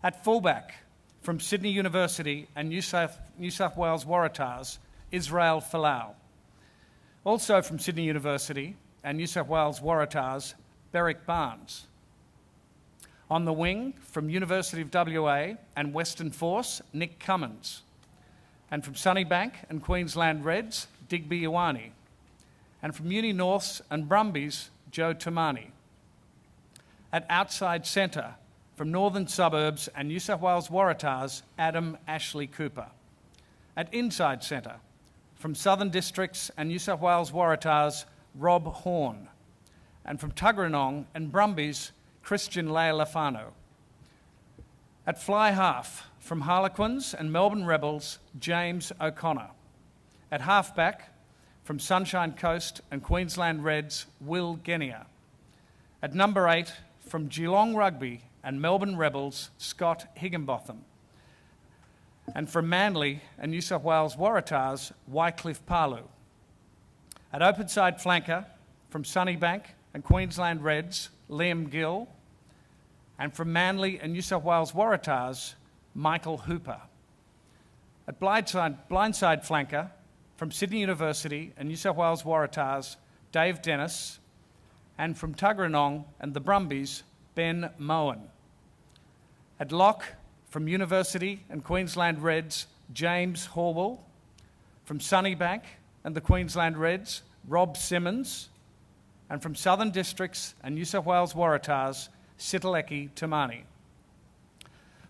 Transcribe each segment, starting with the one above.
At fullback, from Sydney University and New South Wales Waratahs, Israel Folau. Also from Sydney University and New South Wales Waratahs, Berwick Barnes. On the wing, from University of WA and Western Force, Nick Cummins. And from Sunnybank and Queensland Reds, Digby Ioane. And from Uni Norths and Brumbies, Joe Tamani. At outside centre, from Northern Suburbs and New South Wales Waratahs, Adam Ashley Cooper. At inside centre, from Southern Districts and New South Wales Waratahs, Rob Horn. And from Tuggeranong and Brumbies, Christian Lealefano. At fly half, from Harlequins and Melbourne Rebels, James O'Connor. At halfback, from Sunshine Coast and Queensland Reds, Will Genia. At number 8, from Geelong Rugby and Melbourne Rebels, Scott Higginbotham. And from Manly and New South Wales Waratahs, Wycliffe Palu. At open side flanker, from Sunnybank and Queensland Reds, Liam Gill. And from Manly and New South Wales Waratahs, Michael Hooper. At blindside flanker, from Sydney University and New South Wales Waratahs, Dave Dennis. And from Tuggeranong and the Brumbies, Ben Moen. At lock, from University and Queensland Reds, James Horwell. From Sunnybank and the Queensland Reds, Rob Simmons. And from Southern Districts and New South Wales Waratahs, Sitaleki Tamani.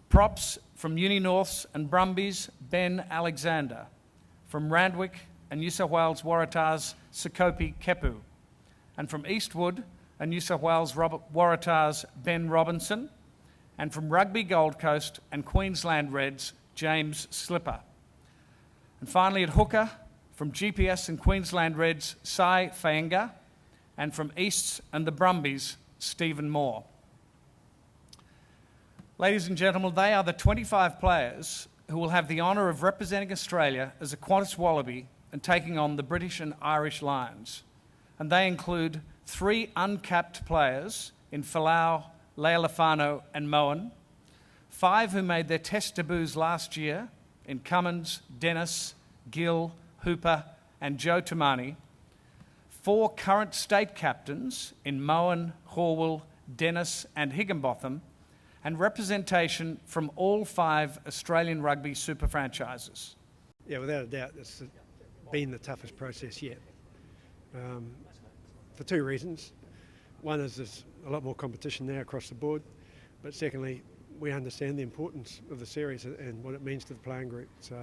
Props, from Uni Norths and Brumbies, Ben Alexander. From Randwick and New South Wales Waratahs, Sikopi Kepu. And from Eastwood and New South Wales Waratahs, Ben Robinson. And from Rugby Gold Coast and Queensland Reds, James Slipper. And finally at hooker, from GPS and Queensland Reds, Sai Faenga. And from Easts and the Brumbies, Stephen Moore. Ladies and gentlemen, they are the 25 players who will have the honour of representing Australia as a Qantas Wallaby and taking on the British and Irish Lions. And they include 3 uncapped players in Folau, Lealefano and Moen, 5 who made their test debuts last year in Cummins, Dennis, Gill, Hooper and Joe Tamani, 4 current state captains in Moen, Horwell, Dennis and Higginbotham, and representation from all 5 Australian rugby super franchises. Yeah, without a doubt, it's been the toughest process yet. For 2 reasons. One is there's a lot more competition now across the board, but secondly, we understand the importance of the series and what it means to the playing group. So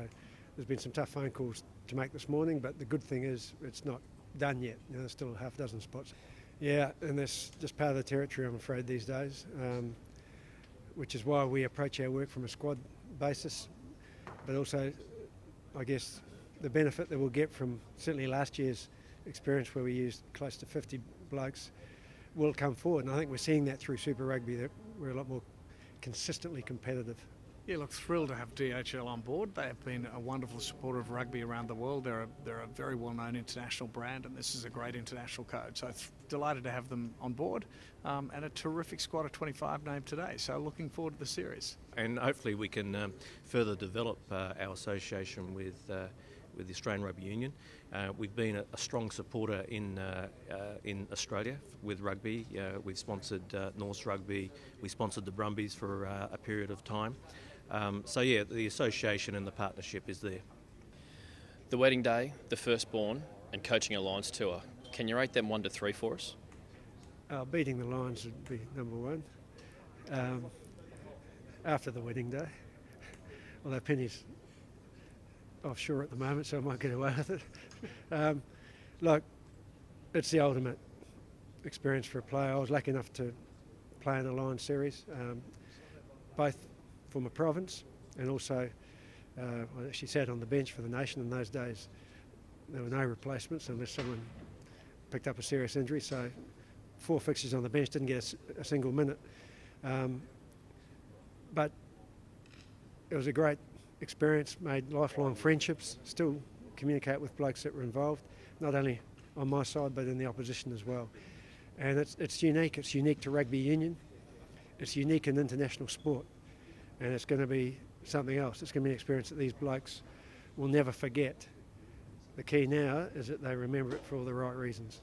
there's been some tough phone calls to make this morning, but the good thing is it's not done yet. There's still half a dozen spots. Yeah, and that's just part of the territory, I'm afraid, these days, which is why we approach our work from a squad basis, but also, I guess, the benefit that we'll get from certainly last year's experience where we used close to 50 blokes will come forward, and I think we're seeing that through Super Rugby, that we're a lot more consistently competitive. Yeah, look, thrilled to have DHL on board. They have been a wonderful supporter of rugby around the world. They're a very well-known international brand, and this is a great international code. So delighted to have them on board, and a terrific squad of 25 named today. So looking forward to the series. And hopefully we can further develop our association with the Australian Rugby Union. We've been a strong supporter in Australia with rugby. We've sponsored Norths Rugby. We sponsored the Brumbies for a period of time. So yeah, the association and the partnership is there. The wedding day, the firstborn, and coaching a Lions tour. Can you rate them 1 to 3 for us? Beating the Lions would be number 1. After the wedding day, although Penny's offshore at the moment, so I might get away with it. Look, it's the ultimate experience for a player. I was lucky enough to play in the Lions series, both for my province and also I actually sat on the bench for the nation. In those days there were no replacements unless someone picked up a serious injury, so 4 fixtures on the bench, didn't get a single minute, but it was a great experience, made lifelong friendships, still communicate with blokes that were involved, not only on my side but in the opposition as well. And it's unique to rugby union, it's unique in international sport. and it's going to be something else. It's going to be an experience that these blokes will never forget. The key now is that they remember it for all the right reasons.